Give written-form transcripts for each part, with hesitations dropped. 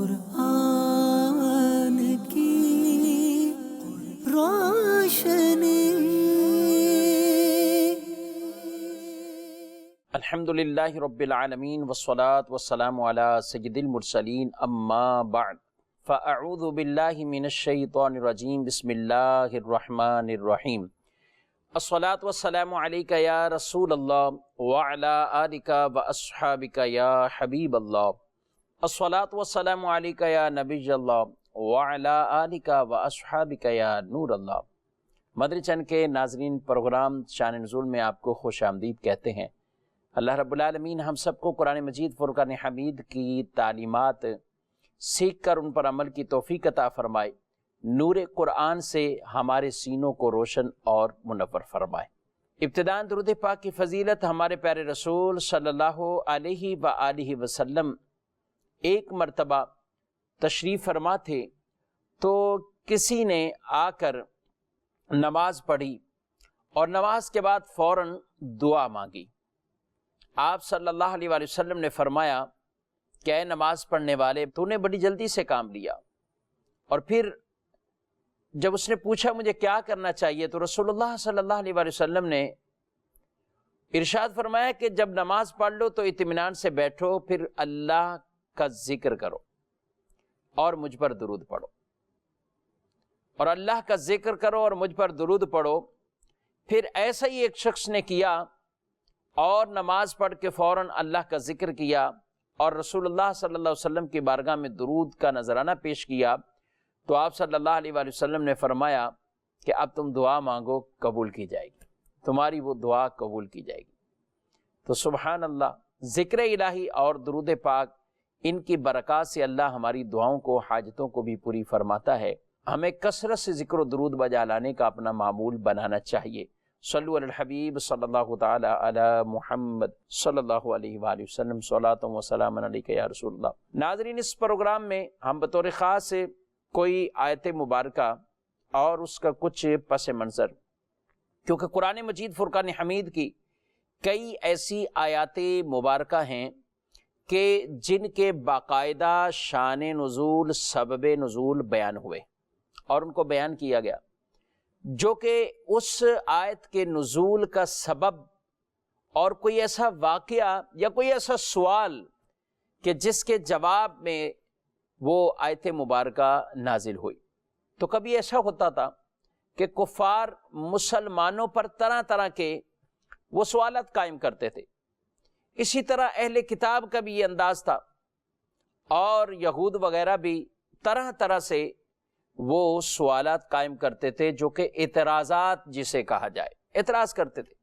قرآن کی روشنی۔ الحمدللہ رب العالمین والصلاة والسلام علی سید المرسلین، اما بعد فاعوذ باللہ من الشیطان الرجیم، بسم اللہ الرحمن الرحیم۔ الصلاة والسلام علیکہ یا رسول اللہ وعلی آلک واصحابک یا حبیب اللہ۔ الصلاة والسلام علیکہ یا نبی اللہ وعلی آلک واصحابک یا نور اللہ۔ مدری چینل کے ناظرین، پروگرام شان نزول میں آپ کو خوش آمدید کہتے ہیں۔ اللہ رب العالمین ہم سب کو قرآن مجید فرقان حمید کی تعلیمات سیکھ کر ان پر عمل کی توفیق عطا فرمائے، نور قرآن سے ہمارے سینوں کو روشن اور منور فرمائے۔ ابتداءً درود پاک کی فضیلت ہمارے پیارے رسول صلی اللہ علیہ وآلہ وسلم ایک مرتبہ تشریف فرما تھے تو کسی نے آ کر نماز پڑھی اور نماز کے بعد فوراً دعا مانگی۔ آپ صلی اللہ علیہ وآلہ وسلم نے فرمایا کہ اے نماز پڑھنے والے، تو نے بڑی جلدی سے کام لیا۔ اور پھر جب اس نے پوچھا مجھے کیا کرنا چاہیے، تو رسول اللہ صلی اللہ علیہ وآلہ وسلم نے ارشاد فرمایا کہ جب نماز پڑھ لو تو اطمینان سے بیٹھو، پھر اللہ کا ذکر کرو اور مجھ پر درود پڑھو، اور اللہ کا ذکر کرو اور مجھ پر درود پڑھو۔ پھر ایسا ہی ایک شخص نے کیا اور نماز پڑھ کے فوراً اللہ کا ذکر کیا اور رسول اللہ صلی اللہ علیہ وسلم کی بارگاہ میں درود کا نذرانہ پیش کیا، تو آپ صلی اللہ علیہ وآلہ وسلم نے فرمایا کہ اب تم دعا مانگو، قبول کی جائے گی، تمہاری وہ دعا قبول کی جائے گی۔ تو سبحان اللہ، ذکر الہی اور درود پاک، ان کی برکات سے اللہ ہماری دعاؤں کو، حاجتوں کو بھی پوری فرماتا ہے۔ ہمیں کثرت سے ذکر و درود بجا لانے کا اپنا معمول بنانا چاہیے۔ صلو علی الحبیب صلی اللہ تعالی علی محمد صلی اللہ علیہ وآلہ وسلم، صلاۃ و سلام علیکہ یا رسول اللہ۔ ناظرین، اس پروگرام میں ہم بطور خاص کوئی آیت مبارکہ اور اس کا کچھ پس منظر، کیونکہ قرآن مجید فرقان حمید کی کئی ایسی آیات مبارکہ ہیں کہ جن کے باقاعدہ شان نزول، سبب نزول بیان ہوئے اور ان کو بیان کیا گیا، جو کہ اس آیت کے نزول کا سبب اور کوئی ایسا واقعہ یا کوئی ایسا سوال کہ جس کے جواب میں وہ آیت مبارکہ نازل ہوئی۔ تو کبھی ایسا ہوتا تھا کہ کفار مسلمانوں پر طرح طرح کے وہ سوالات قائم کرتے تھے، اسی طرح اہل کتاب کا بھی یہ انداز تھا، اور یہود وغیرہ بھی طرح طرح سے وہ سوالات قائم کرتے تھے، جو کہ اعتراضات جسے کہا جائے، اعتراض کرتے تھے۔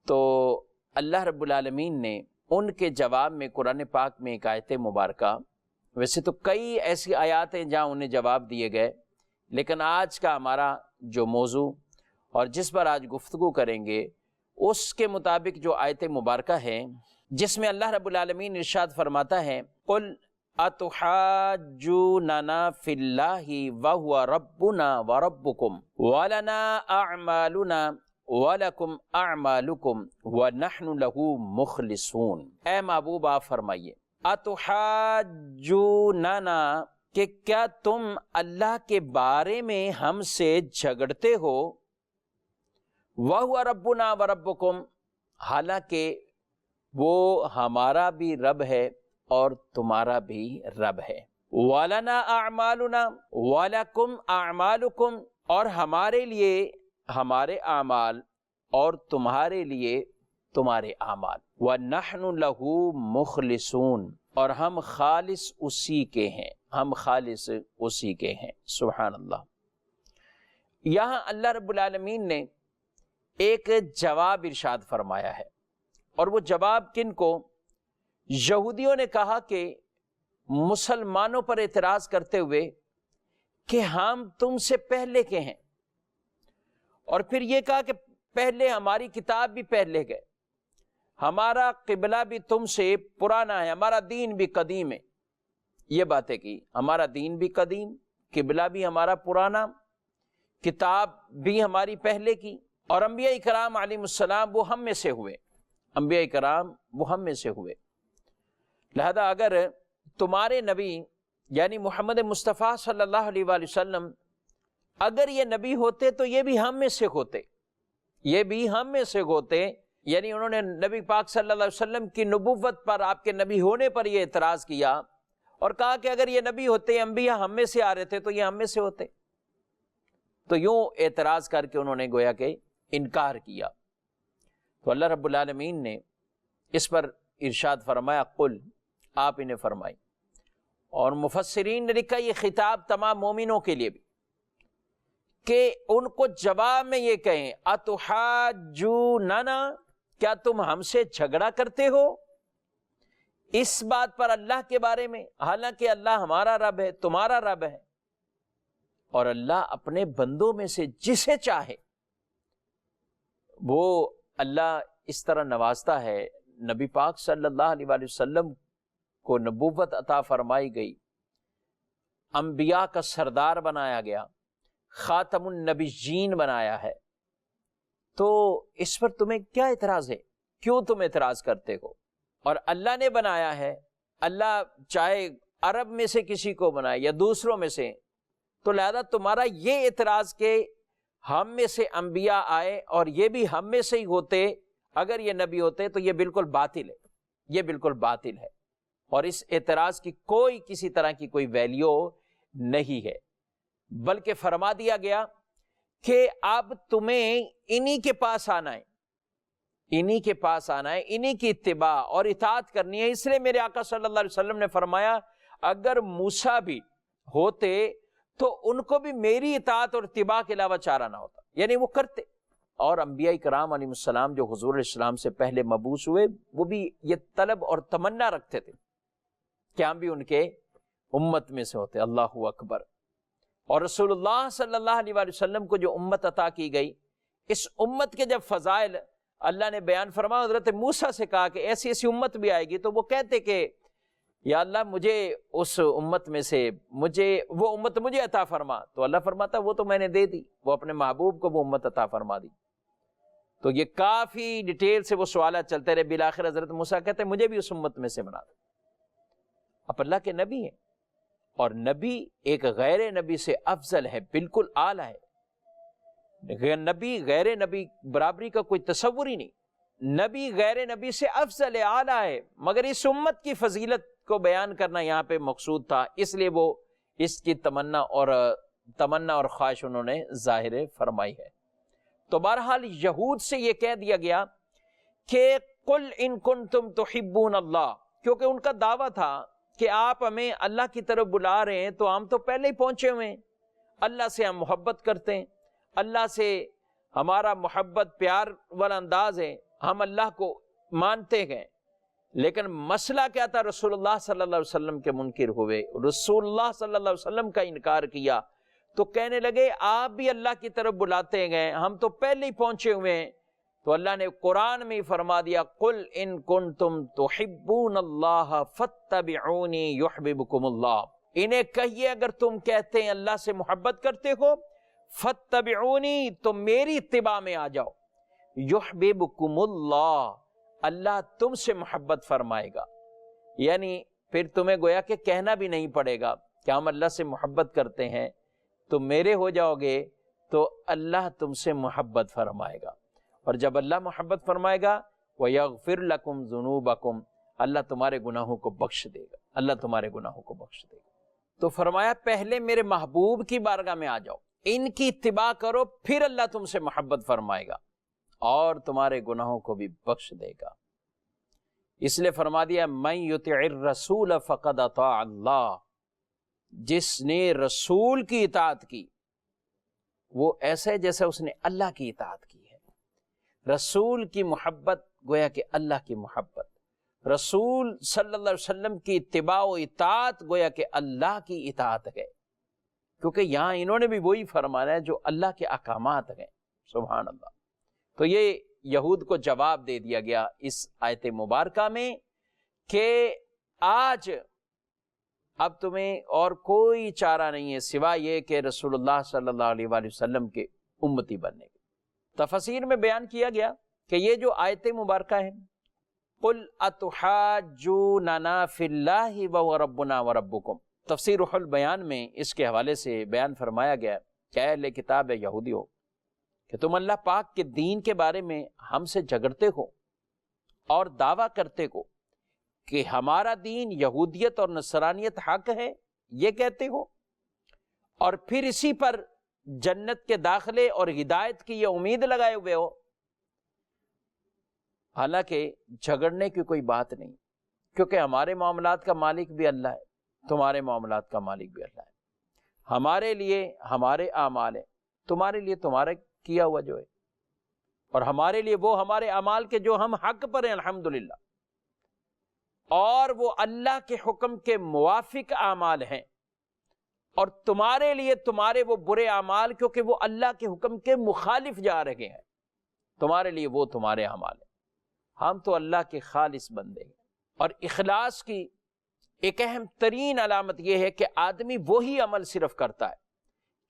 تو اللہ رب العالمین نے ان کے جواب میں قرآن پاک میں ایک آیت مبارکہ، ویسے تو کئی ایسی آیات ہیں جہاں انہیں جواب دیے گئے، لیکن آج کا ہمارا جو موضوع اور جس پر آج گفتگو کریں گے، اس کے مطابق جو آیت مبارکہ ہے، جس میں اللہ رب العالمین ارشاد فرماتا ہے قُلْ اتحاجوننا فی اللہ وہو ربنا وربکم ولنا اعمالنا ولکم اعمالکم ونحن لہ مخلصون۔ اے محبوب، آپ فرمائیے، اتحاجوننا، کہ کیا تم اللہ کے بارے میں ہم سے جھگڑتے ہو، وہو ربنا وربکم، حالانکہ وہ ہمارا بھی رب ہے اور تمہارا بھی رب ہے، وَلَنَا أَعْمَالُنَا وَلَكُمْ أَعْمَالُكُمْ، اور ہمارے لیے ہمارے اعمال اور تمہارے لیے تمہارے اعمال، وَنَحْنُ لَهُ مُخْلِصُونَ، اور ہم خالص اسی کے ہیں، ہم خالص اسی کے ہیں۔ سبحان اللہ۔ یہاں اللہ رب العالمین نے ایک جواب ارشاد فرمایا ہے، اور وہ جواب کن کو؟ یہودیوں نے کہا کہ مسلمانوں پر اعتراض کرتے ہوئے کہ ہم تم سے پہلے کے ہیں، اور پھر یہ کہا کہ پہلے ہماری کتاب بھی پہلے گئے، ہمارا قبلہ بھی تم سے پرانا ہے، ہمارا دین بھی قدیم ہے۔ یہ باتیں کی، ہمارا دین بھی قدیم، قبلہ بھی ہمارا پرانا، کتاب بھی ہماری پہلے کی، اور انبیاء کرام علیہ السلام وہ ہم میں سے ہوئے، انبیاء کرام وہ ہم میں سے ہوئے۔ لہذا اگر تمہارے نبی یعنی محمد مصطفیٰ صلی اللہ علیہ وآلہ وسلم اگر یہ نبی ہوتے تو یہ بھی ہم میں سے ہوتے، یہ بھی ہم میں سے ہوتے، یعنی انہوں نے نبی پاک صلی اللہ علیہ وسلم کی نبوت پر، آپ کے نبی ہونے پر یہ اعتراض کیا اور کہا کہ اگر یہ نبی ہوتے، انبیاء ہم میں سے آ رہے تھے تو یہ ہم میں سے ہوتے۔ تو یوں اعتراض کر کے انہوں نے گویا کہ انکار کیا۔ تو اللہ رب العالمین نے اس پر ارشاد فرمایا قل، آپ انہیں فرمائیں۔ اور مفسرین نے لکھا یہ خطاب تمام مومنوں کے لیے بھی، کہ ان کو جواب میں یہ کہیں اتحاجوننا، کیا تم ہم سے جھگڑا کرتے ہو اس بات پر اللہ کے بارے میں، حالانکہ اللہ ہمارا رب ہے، تمہارا رب ہے، اور اللہ اپنے بندوں میں سے جسے چاہے وہ اللہ اس طرح نوازتا ہے۔ نبی پاک صلی اللہ علیہ وآلہ وسلم کو نبوت عطا فرمائی گئی، انبیاء کا سردار بنایا گیا، خاتم النبیین بنایا ہے، تو اس پر تمہیں کیا اعتراض ہے؟ کیوں تم اعتراض کرتے ہو؟ اور اللہ نے بنایا ہے، اللہ چاہے عرب میں سے کسی کو بنائے یا دوسروں میں سے، تو لہذا تمہارا یہ اعتراض کہ ہم میں سے انبیاء آئے اور یہ بھی ہم میں سے ہی ہوتے اگر یہ نبی ہوتے، تو یہ بالکل باطل ہے، یہ بالکل باطل ہے، اور اس اعتراض کی کوئی کسی طرح کی کوئی ویلیو نہیں ہے۔ بلکہ فرما دیا گیا کہ اب تمہیں انہی کے پاس آنا ہے، انہی کے پاس آنا ہے، انہی کی اتباع اور اطاعت کرنی ہے۔ اس لیے میرے آقا صلی اللہ علیہ وسلم نے فرمایا اگر موسیٰ بھی ہوتے تو ان کو بھی میری اطاعت اور اتباع کے علاوہ چارہ نہ ہوتا، یعنی وہ کرتے۔ اور انبیاء کرام علیہ السلام جو حضور علیہ السلام سے پہلے مبعوث ہوئے، وہ بھی یہ طلب اور تمنا رکھتے تھے کہ ہم بھی ان کے امت میں سے ہوتے۔ اللہ اکبر۔ اور رسول اللہ صلی اللہ علیہ وآلہ وسلم کو جو امت عطا کی گئی، اس امت کے جب فضائل اللہ نے بیان فرمایا، حضرت موسیٰ سے کہا کہ ایسی ایسی امت بھی آئے گی، تو وہ کہتے کہ یا اللہ مجھے اس امت میں سے وہ امت مجھے عطا فرما، تو اللہ فرماتا وہ تو میں نے دے دی، وہ اپنے محبوب کو وہ امت عطا فرما دی۔ تو یہ کافی ڈیٹیل سے وہ سوالات چلتے رہے، بالآخر حضرت موسیٰ کہتے ہیں مجھے بھی اس امت میں سے بنا دو۔ اب اللہ کے نبی ہیں، اور نبی ایک غیر نبی سے افضل ہے، بالکل اعلیٰ ہے۔ نبی غیر نبی برابری کا کوئی تصور ہی نہیں، نبی غیر نبی سے افضل ہے، اعلیٰ ہے، مگر اس امت کی فضیلت کو بیان کرنا یہاں پہ مقصود تھا، اس لیے وہ اس کی تمنا اور خواہش انہوں نے ظاہر فرمائی ہے۔ تو بہرحال یہود سے یہ کہہ دیا گیا کہ قل ان کنتم تحبون اللہ، کیونکہ ان کا دعویٰ تھا کہ آپ ہمیں اللہ کی طرف بلا رہے ہیں، تو ہم تو پہلے ہی پہنچے ہوئے ہیں، اللہ سے ہم محبت کرتے ہیں، اللہ سے ہمارا محبت پیار والا انداز ہے، ہم اللہ کو مانتے ہیں۔ لیکن مسئلہ کیا تھا؟ رسول اللہ صلی اللہ علیہ وسلم کے منکر ہوئے، رسول اللہ صلی اللہ علیہ وسلم کا انکار کیا، تو کہنے لگے آپ بھی اللہ کی طرف بلاتے گئے، ہم تو پہلے ہی پہنچے ہوئے ہیں۔ تو اللہ نے قرآن میں فرما دیا قل ان کنتم تحبون اللہ فاتبعونی یحببکم اللہ، انہیں کہیے اگر تم کہتے ہیں اللہ سے محبت کرتے ہو، فاتبعونی، تو میری اتباع میں آ جاؤ، یحببکم اللہ، اللہ تم سے محبت فرمائے گا۔ یعنی پھر تمہیں گویا کہ کہنا بھی نہیں پڑے گا کہ ہم اللہ سے محبت کرتے ہیں، تم میرے ہو جاؤ گے تو اللہ تم سے محبت فرمائے گا، اور جب اللہ محبت فرمائے گا وَيَغْفِرْ لَكُمْ ذُنُوبَكُمْ، اللہ تمہارے گناہوں کو بخش دے گا، اللہ تمہارے گناہوں کو بخش دے گا۔ تو فرمایا پہلے میرے محبوب کی بارگاہ میں آ جاؤ، ان کی اتباع کرو، پھر اللہ تم سے محبت فرمائے گا اور تمہارے گناہوں کو بھی بخش دے گا۔ اس لیے فرما دیا مَن يُطِعِ الرَّسُولَ فَقَدْ أَطَاعَ اللَّهَ، جس نے رسول کی اطاعت کی وہ ایسا ہے جیسے اس نے اللہ کی اطاعت کی ہے۔ رسول کی محبت گویا کہ اللہ کی محبت، رسول صلی اللہ علیہ وسلم کی اتباع و اطاعت گویا کہ اللہ کی اطاعت ہے، کیونکہ یہاں انہوں نے بھی وہی فرمانا ہے جو اللہ کے احکامات ہیں۔ سبحان اللہ۔ تو یہ یہود کو جواب دے دیا گیا اس آیت مبارکہ میں کہ آج اب تمہیں اور کوئی چارہ نہیں ہے سوائے یہ کہ رسول اللہ صلی اللہ علیہ وآلہ وسلم کے امتی بننے کے۔ تفسیر میں بیان کیا گیا کہ یہ جو آیت مبارکہ ہے قل اتحاجوننا فی اللہ وهو ربنا وربکم۔ تفسیر روح البیان میں اس کے حوالے سے بیان فرمایا گیا کہ اے اہل کتاب ہے یہودیو کہ تم اللہ پاک کے دین کے بارے میں ہم سے جھگڑتے ہو اور دعویٰ کرتے ہو کہ ہمارا دین یہودیت اور نصرانیت حق ہے، یہ کہتے ہو، اور پھر اسی پر جنت کے داخلے اور ہدایت کی یہ امید لگائے ہوئے ہو۔ حالانکہ جھگڑنے کی کوئی بات نہیں، کیونکہ ہمارے معاملات کا مالک بھی اللہ ہے، تمہارے معاملات کا مالک بھی اللہ ہے۔ ہمارے لیے ہمارے اعمال ہیں، تمہارے لیے تمہارا کیا ہوا جو ہے، اور ہمارے لیے وہ ہمارے اعمال کے جو ہم حق پر ہیں الحمدللہ، اور وہ اللہ کے حکم کے موافق اعمال ہیں، اور تمہارے لیے تمہارے وہ برے اعمال کیونکہ وہ اللہ کے حکم کے مخالف جا رہے ہیں، تمہارے لیے وہ تمہارے اعمال ہیں۔ ہم تو اللہ کے خالص بندے ہیں، اور اخلاص کی ایک اہم ترین علامت یہ ہے کہ آدمی وہی عمل صرف کرتا ہے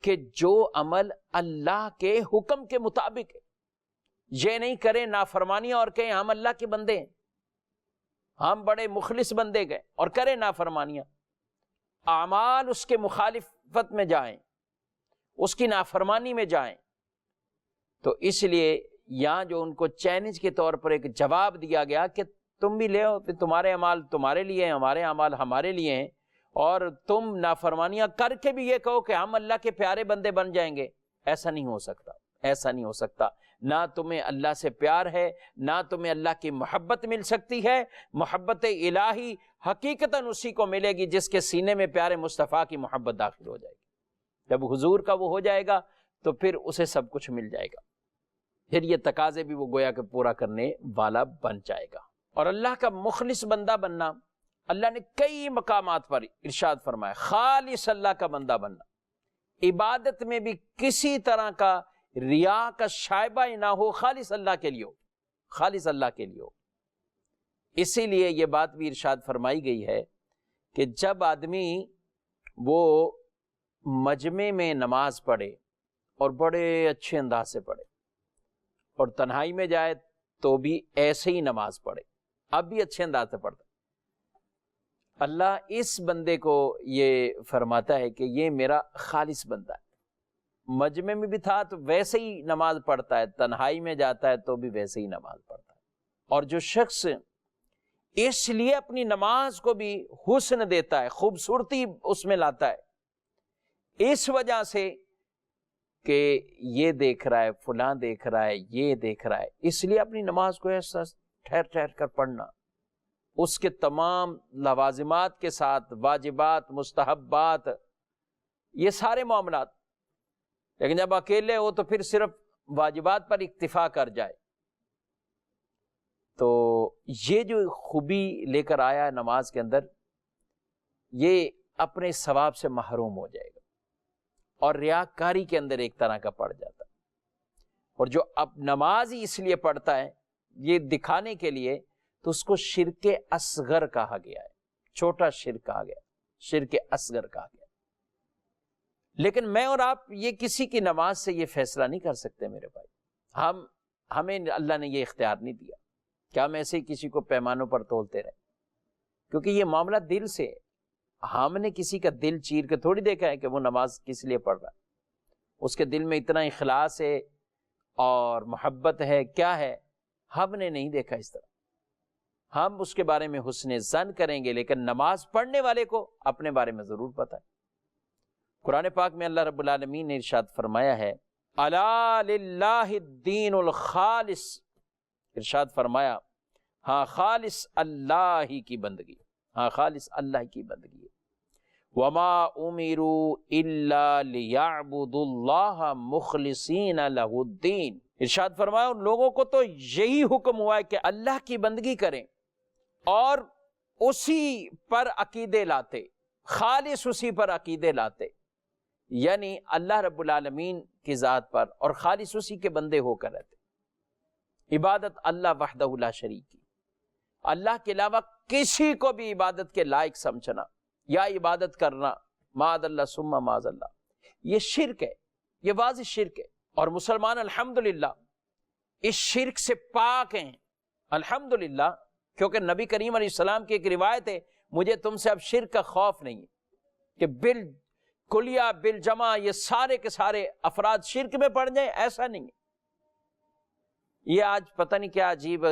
کہ جو عمل اللہ کے حکم کے مطابق ہے، یہ نہیں کرے نافرمانیاں اور کہیں ہم اللہ کے بندے ہیں، ہم بڑے مخلص بندے گئے، اور کریں نافرمانیاں، اعمال اس کے مخالفت میں جائیں، اس کی نافرمانی میں جائیں۔ تو اس لیے یہاں جو ان کو چیلنج کے طور پر ایک جواب دیا گیا کہ تم بھی لے آؤ، تمہارے اعمال تمہارے لیے ہیں، ہمارے اعمال ہمارے لیے ہیں، اور تم نافرمانیاں کر کے بھی یہ کہو کہ ہم اللہ کے پیارے بندے بن جائیں گے، ایسا نہیں ہو سکتا، ایسا نہیں ہو سکتا۔ نہ تمہیں اللہ سے پیار ہے، نہ تمہیں اللہ کی محبت مل سکتی ہے۔ محبت الہی حقیقتاً اسی کو ملے گی جس کے سینے میں پیارے مصطفیٰ کی محبت داخل ہو جائے گی۔ جب حضور کا وہ ہو جائے گا تو پھر اسے سب کچھ مل جائے گا، پھر یہ تقاضے بھی وہ گویا کہ پورا کرنے والا بن جائے گا۔ اور اللہ کا مخلص بندہ بننا، اللہ نے کئی مقامات پر ارشاد فرمایا، خالص اللہ کا بندہ بننا، عبادت میں بھی کسی طرح کا ریا کا شائبہ نہ ہو، خالص اللہ کے لیے ہو، خالص اللہ کے لیے ہو۔ اسی لیے یہ بات بھی ارشاد فرمائی گئی ہے کہ جب آدمی وہ مجمع میں نماز پڑھے اور بڑے اچھے انداز سے پڑھے، اور تنہائی میں جائے تو بھی ایسے ہی نماز پڑھے، اب بھی اچھے انداز سے پڑھتا، اللہ اس بندے کو یہ فرماتا ہے کہ یہ میرا خالص بندہ ہے۔ مجمع میں بھی تھا تو ویسے ہی نماز پڑھتا ہے، تنہائی میں جاتا ہے تو بھی ویسے ہی نماز پڑھتا ہے۔ اور جو شخص اس لیے اپنی نماز کو بھی حسن دیتا ہے، خوبصورتی اس میں لاتا ہے، اس وجہ سے کہ یہ دیکھ رہا ہے، فلاں دیکھ رہا ہے، یہ دیکھ رہا ہے، اس لیے اپنی نماز کو ایسا ٹھہر ٹھہر کر پڑھنا، اس کے تمام لوازمات کے ساتھ، واجبات، مستحبات، یہ سارے معاملات۔ لیکن جب اکیلے ہو تو پھر صرف واجبات پر اکتفا کر جائے، تو یہ جو خوبی لے کر آیا ہے نماز کے اندر، یہ اپنے ثواب سے محروم ہو جائے گا، اور ریاکاری کے اندر ایک طرح کا پڑ جاتا ہے۔ اور جو اب نماز ہی اس لیے پڑھتا ہے یہ دکھانے کے لیے، تو اس کو شرک اصغر کہا گیا ہے، چھوٹا شرک کہا گیا، شرک اصغر کہا گیا۔ لیکن میں اور آپ یہ کسی کی نماز سے یہ فیصلہ نہیں کر سکتے میرے بھائی، ہمیں اللہ نے یہ اختیار نہیں دیا کہ ہم ایسے ہی کسی کو پیمانوں پر تولتے رہیں، کیونکہ یہ معاملہ دل سے ہے۔ ہم نے کسی کا دل چیر کے تھوڑی دیکھا ہے کہ وہ نماز کس لیے پڑھ رہا ہے، اس کے دل میں اتنا اخلاص ہے اور محبت ہے کیا ہے، ہم نے نہیں دیکھا اس طرح۔ ہم اس کے بارے میں حسن ظن کریں گے، لیکن نماز پڑھنے والے کو اپنے بارے میں ضرور پتہ ہے۔ قرآن پاک میں اللہ رب العالمین نے ارشاد فرمایا ہے، الا للہ الدین الخالص، ارشاد فرمایا ہاں خالص اللہ ہی کی بندگی، ہاں خالص اللہ کی بندگی ہے۔ وما امروا الا لیعبدوا اللہ مخلصین لہ الدین، ارشاد فرمایا ان لوگوں کو تو یہی حکم ہوا ہے کہ اللہ کی بندگی کریں اور اسی پر عقیدے لاتے، خالص اسی پر عقیدے لاتے، یعنی اللہ رب العالمین کی ذات پر، اور خالص اسی کے بندے ہو کر رہتے۔ عبادت اللہ وحدہ لا شریک کی، اللہ کے علاوہ کسی کو بھی عبادت کے لائق سمجھنا یا عبادت کرنا معاذ اللہ ثم معاذ اللہ، یہ شرک ہے، یہ واضح شرک ہے۔ اور مسلمان الحمدللہ اس شرک سے پاک ہیں، الحمدللہ کیونکہ نبی کریم علیہ السلام کی ایک روایت ہے، مجھے تم سے اب شرک کا خوف نہیں ہے، کہ بالکلیہ بالجمع یہ سارے کے سارے افراد شرک میں پڑ جائیں، ایسا نہیں ہے۔ یہ آج پتہ نہیں کیا عجیب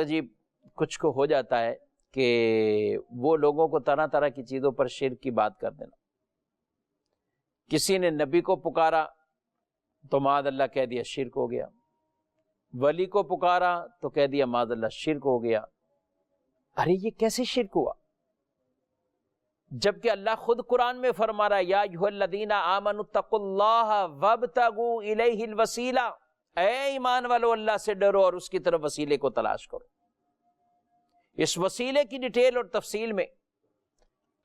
کچھ کو ہو جاتا ہے کہ وہ لوگوں کو طرح طرح کی چیزوں پر شرک کی بات کر دینا۔ کسی نے نبی کو پکارا تو معاذ اللہ کہہ دیا شرک ہو گیا، ولی کو پکارا تو کہہ دیا معاذ اللہ شرک ہو گیا۔ ارے یہ کیسے شرک ہوا؟ جبکہ اللہ خود قرآن میں فرما رہا ہے یا ایھا الذین آمنوا اتقوا اللہ وابتغوا الیہ الوسیلہ، اے ایمان والو اللہ سے ڈرو اور اس کی طرف وسیلے کو تلاش کرو۔ اس وسیلے کی ڈیٹیل اور تفصیل میں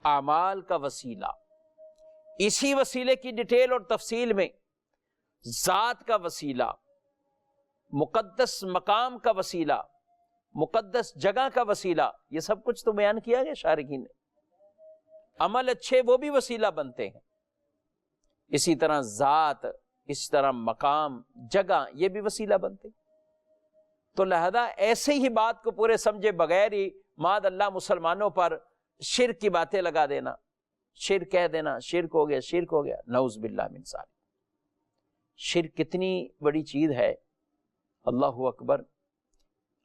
اعمال کا وسیلہ، اسی وسیلے کی ڈیٹیل اور تفصیل میں ذات کا وسیلہ، مقدس مقام کا وسیلہ، مقدس جگہ کا وسیلہ، یہ سب کچھ تو بیان کیا گیا شارحین نے۔ عمل اچھے وہ بھی وسیلہ بنتے ہیں، اسی طرح ذات، اس طرح مقام، جگہ، یہ بھی وسیلہ بنتے ہیں۔ تو لہذا ایسے ہی بات کو پورے سمجھے بغیر ہی معاذ اللہ مسلمانوں پر شرک کی باتیں لگا دینا، شرک کہہ دینا شرک ہو گیا، شرک ہو گیا، نعوذ باللہ من ذالک۔ شرک کتنی بڑی چیز ہے، اللہ اکبر۔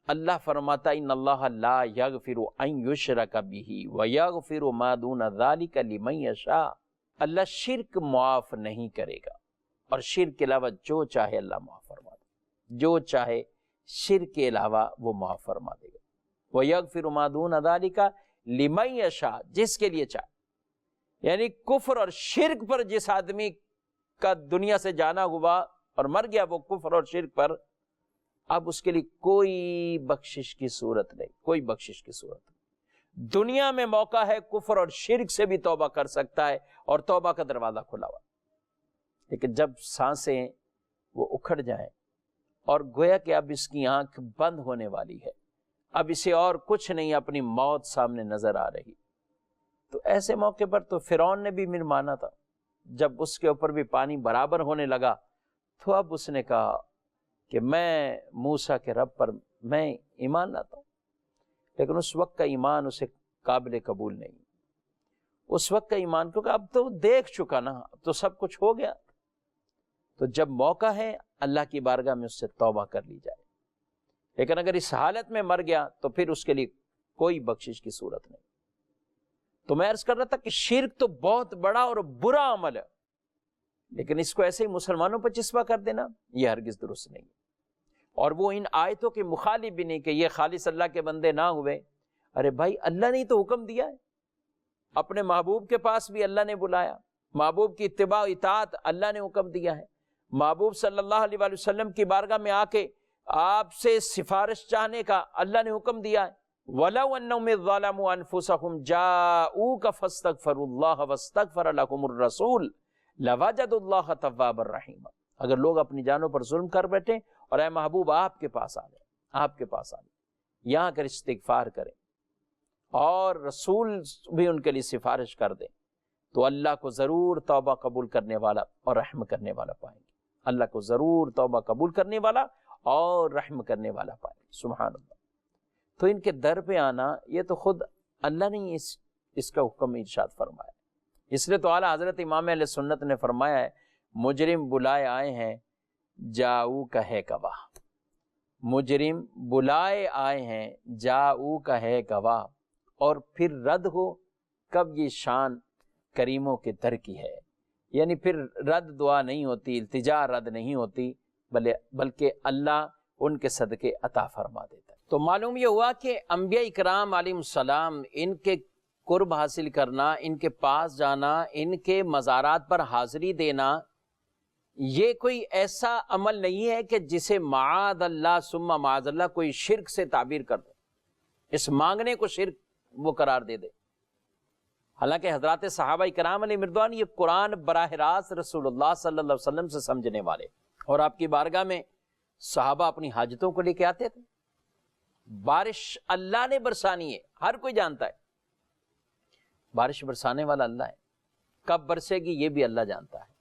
اللہ فرماتا ان اللہ لا یغفر ان یشرک بہ ویغفر ما دون ذلک لمن یشاء، اللہ شرک معاف نہیں کرے گا، اور شرک کے علاوہ جو چاہے اللہ معاف فرما دے، جو چاہے شرک کے علاوہ وہ معاف فرما دے گا۔ ویغفر ما دون ذلک لمن یشاء، جس کے لیے چاہے، یعنی کفر اور شرک پر جس آدمی کا دنیا سے جانا ہوا اور مر گیا وہ کفر اور شرک پر، اب اس کے لیے کوئی بخشش کی صورت نہیں، کوئی بخشش کی صورت نہیں۔ دنیا میں موقع ہے کفر اور شرک سے بھی توبہ کر سکتا ہے، اور توبہ کا دروازہ کھلا ہوا، لیکن جب سانسیں وہ اکھڑ جائیں اور گویا کہ اب اس کی آنکھ بند ہونے والی ہے، اب اسے اور کچھ نہیں، اپنی موت سامنے نظر آ رہی، تو ایسے موقع پر تو فرعون نے بھی من مانا تھا۔ جب اس کے اوپر بھی پانی برابر ہونے لگا تو اب اس نے کہا کہ میں موسیٰ کے رب پر میں ایمان لاتا ہوں، لیکن اس وقت کا ایمان اسے قابل قبول نہیں، اس وقت کا ایمان، کیونکہ اب تو دیکھ چکا نا، اب تو سب کچھ ہو گیا۔ تو جب موقع ہے اللہ کی بارگاہ میں اس سے توبہ کر لی جائے، لیکن اگر اس حالت میں مر گیا تو پھر اس کے لیے کوئی بخشش کی صورت نہیں۔ تو میں عرض کر رہا تھا کہ شرک تو بہت بڑا اور برا عمل ہے، لیکن اس کو ایسے ہی مسلمانوں پر چسپا کر دینا یہ ہرگز درست نہیں، اور وہ ان آیتوں کے مخالف بھی نہیں کہ یہ خالص اللہ کے بندے نہ ہوئے۔ ارے بھائی اللہ نے تو حکم دیا ہے، اپنے محبوب کے پاس بھی اللہ نے بلایا، محبوب کی اتباع و اطاعت اللہ نے حکم دیا ہے، محبوب صلی اللہ علیہ وآلہ وسلم کی بارگاہ میں آ کے آپ سے سفارش چاہنے کا اللہ نے حکم دیا ہے۔ وَلَوْ أَنَّهُمْ إِذ ظَّلَمُوا أَنفُسَهُمْ جَاءُوكَ فَاسْتَغْفَرُوا اللَّهَ وَاسْتَغْفَرَ لَهُمُ الرَّسُولُ لَوَجَدُوا اللَّهَ تَوَّابًا رَحِيمًا۔ اگر لوگ اپنی جانوں پر ظلم کر بیٹھیں اور اے محبوب آپ کے پاس آ گئے، آپ کے پاس آ گئے، یہاں کر استغفار کریں اور رسول بھی ان کے لیے سفارش کر دیں، تو اللہ کو ضرور توبہ قبول کرنے والا اور رحم کرنے والا پائیں گے، اللہ کو ضرور توبہ قبول کرنے والا اور رحم کرنے والا پائیں گے۔ سبحان اللہ۔ تو ان کے در پہ آنا یہ تو خود اللہ نے اس کا حکم ارشاد فرمایا، اس لیے تو اعلیٰ حضرت امام اہل سنت نے فرمایا ہے مجرم بلائے آئے ہیں جاؤ کا ہے گواہ، مجرم بلائے آئے ہیں جاؤ کا ہے گواہ، اور پھر رد ہو کب یہ شان کریموں کے در کی ہے، یعنی پھر رد دعا نہیں ہوتی، التجا رد نہیں ہوتی، بلکہ اللہ ان کے صدقے عطا فرما دیتا ہے۔ تو معلوم یہ ہوا کہ انبیاء اکرام علیہ السلام، ان کے قرب حاصل کرنا، ان کے پاس جانا، ان کے مزارات پر حاضری دینا، یہ کوئی ایسا عمل نہیں ہے کہ جسے معاذ اللہ ثم معاذ اللہ کوئی شرک سے تعبیر کر دے، اس مانگنے کو شرک وہ قرار دے دے۔ حالانکہ حضرات صحابہ کرام علیہ مردوان یہ قرآن براہ راست رسول اللہ صلی اللہ علیہ وسلم سے سمجھنے والے، اور آپ کی بارگاہ میں صحابہ اپنی حاجتوں کو لے کے آتے تھے۔ بارش اللہ نے برسانی ہے، ہر کوئی جانتا ہے بارش برسانے والا اللہ ہے، کب برسے گی یہ بھی اللہ جانتا ہے،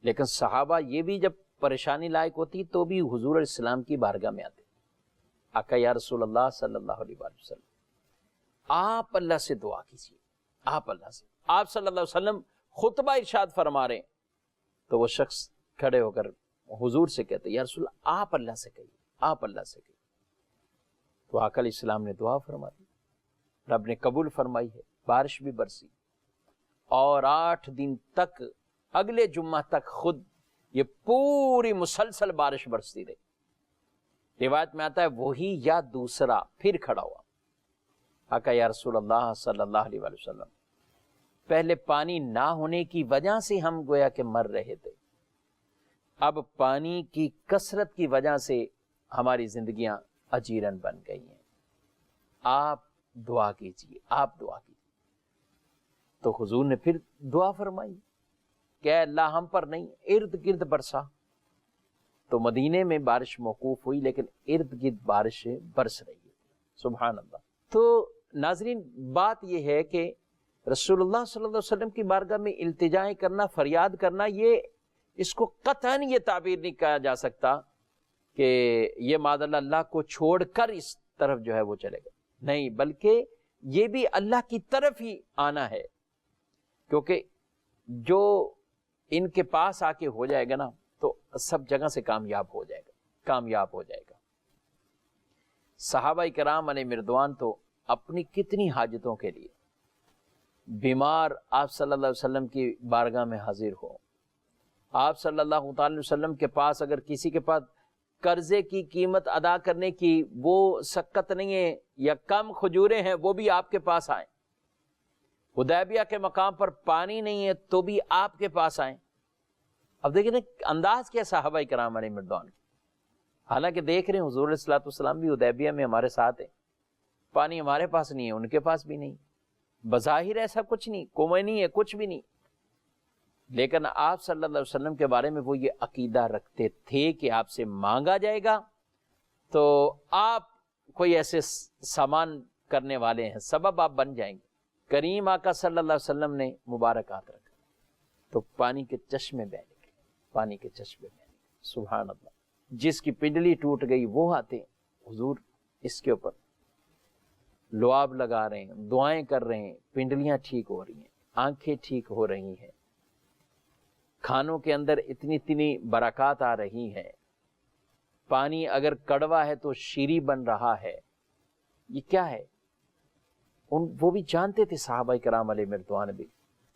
لیکن صحابہ یہ بھی جب پریشانی لائق ہوتی تو بھی حضور اسلام کی بارگاہ میں آتے، آقا یا رسول اللہ صلی اللہ علیہ وسلم آپ اللہ سے دعا کیجیے، آپ اللہ سے۔ آپ صلی اللہ علیہ وسلم خطبہ ارشاد فرما رہے ہیں تو وہ شخص کھڑے ہو کر حضور سے کہتے یا رسول اللہ آپ اللہ سے کہیے، آپ اللہ سے کہیے۔ تو آقا علیہ السلام نے دعا فرما دی، رب نے قبول فرمائی ہے، بارش بھی برسی، اور 8 دن تک، اگلے جمعہ تک خود یہ پوری مسلسل بارش برستی رہی۔ روایت میں آتا ہے وہی یا دوسرا پھر کھڑا ہوا، آقا یا رسول اللہ صلی اللہ علیہ وآلہ وسلم پہلے پانی نہ ہونے کی وجہ سے ہم گویا کہ مر رہے تھے، اب پانی کی کثرت کی وجہ سے ہماری زندگیاں اجیرن بن گئی ہیں، آپ دعا کیجیے، آپ دعا کیجیے۔ تو حضور نے پھر دعا فرمائی کہ اے اللہ ہم پر نہیں، ارد گرد برسا۔ تو مدینے میں بارش موقوف ہوئی لیکن ارد گرد بارش برس رہی ہے، سبحان اللہ۔ تو ناظرین بات یہ ہے کہ رسول اللہ صلی اللہ علیہ وسلم کی بارگاہ میں التجائیں کرنا، فریاد کرنا، یہ اس کو قطعاً یہ تعبیر نہیں کہا جا سکتا کہ یہ معاذ اللہ اللہ کو چھوڑ کر اس طرف جو ہے وہ چلے گا، نہیں، بلکہ یہ بھی اللہ کی طرف ہی آنا ہے، کیونکہ جو ان کے پاس آ کے ہو جائے گا نا تو سب جگہ سے کامیاب ہو جائے گا، کامیاب ہو جائے گا۔ صحابہ کرام علیہ مردوان تو اپنی کتنی حاجتوں کے لیے بیمار آپ صلی اللہ علیہ وسلم کی بارگاہ میں حاضر ہو، آپ صلی اللہ تعالی وسلم کے پاس اگر کسی کے پاس قرضے کی قیمت ادا کرنے کی وہ سکت نہیں ہے یا کم کھجوریں ہیں وہ بھی آپ کے پاس آئیں، حدیبیہ کے مقام پر پانی نہیں ہے تو بھی آپ کے پاس آئیں۔ اب دیکھیں نا انداز کیا صحابہ کرام علیہ مردوان کی، حالانکہ دیکھ رہے ہیں حضور علیہ الصلوۃ والسلام بھی حدیبیہ میں ہمارے ساتھ ہیں، پانی ہمارے پاس نہیں ہے، ان کے پاس بھی نہیں، بظاہر ایسا کچھ نہیں، کنویں نہیں ہے، کچھ بھی نہیں، لیکن آپ صلی اللہ علیہ وسلم کے بارے میں وہ یہ عقیدہ رکھتے تھے کہ آپ سے مانگا جائے گا تو آپ کوئی ایسے سامان کرنے والے ہیں، سبب آپ بن جائیں گے۔ کریم آقا صلی اللہ علیہ وسلم نے مبارک ہاتھ رکھا تو پانی کے چشمے بہنے گئے، پانی کے چشمے بہنے گئے، سبحان اللہ۔ جس کی پنڈلی ٹوٹ گئی وہ آتے حضور اس کے اوپر لعاب لگا رہے ہیں، دعائیں کر رہے ہیں، پنڈلیاں ٹھیک ہو رہی ہیں، آنکھیں ٹھیک ہو رہی ہیں، کھانوں کے اندر اتنی اتنی برکات آ رہی ہیں، پانی اگر کڑوا ہے تو شیریں بن رہا ہے۔ یہ کیا ہے؟ وہ بھی جانتے تھے صحابہ کرام علیہ مردوان بھی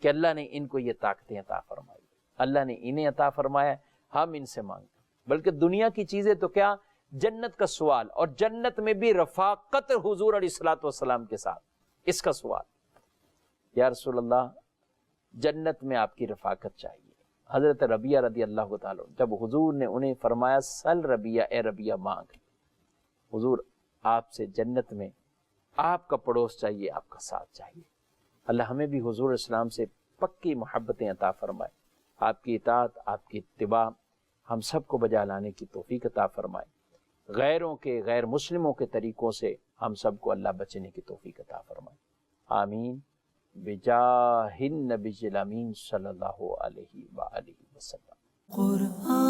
کہ اللہ نے ان کو یہ طاقتیں عطا فرمائی، اللہ نے انہیں عطا فرمایا، ہم ان سے مانگتے، بلکہ دنیا کی چیزیں تو کیا، جنت کا سوال، اور جنت میں بھی رفاقت حضور علیہ الصلوۃ والسلام کے ساتھ، اس کا سوال یا رسول اللہ جنت میں آپ کی رفاقت چاہیے۔ حضرت ربیہ رضی اللہ تعالیٰ جب حضور نے انہیں فرمایا سل ربیہ، اے ربیہ مانگ، حضور آپ سے جنت میں آپ کا پڑوس چاہیے، آپ کا ساتھ چاہیے۔ اللہ ہمیں بھی حضور اسلام سے پکی محبتیں عطا فرمائے، آپ کی اطاعت، آپ کی اتباع ہم سب کو بجا لانے کی توفیق عطا فرمائے، غیروں کے، غیر مسلموں کے طریقوں سے ہم سب کو اللہ بچنے کی توفیق عطا فرمائے، آمین بجاہ النبی الامین صلی اللہ علیہ وآلہ وسلم۔ قرآن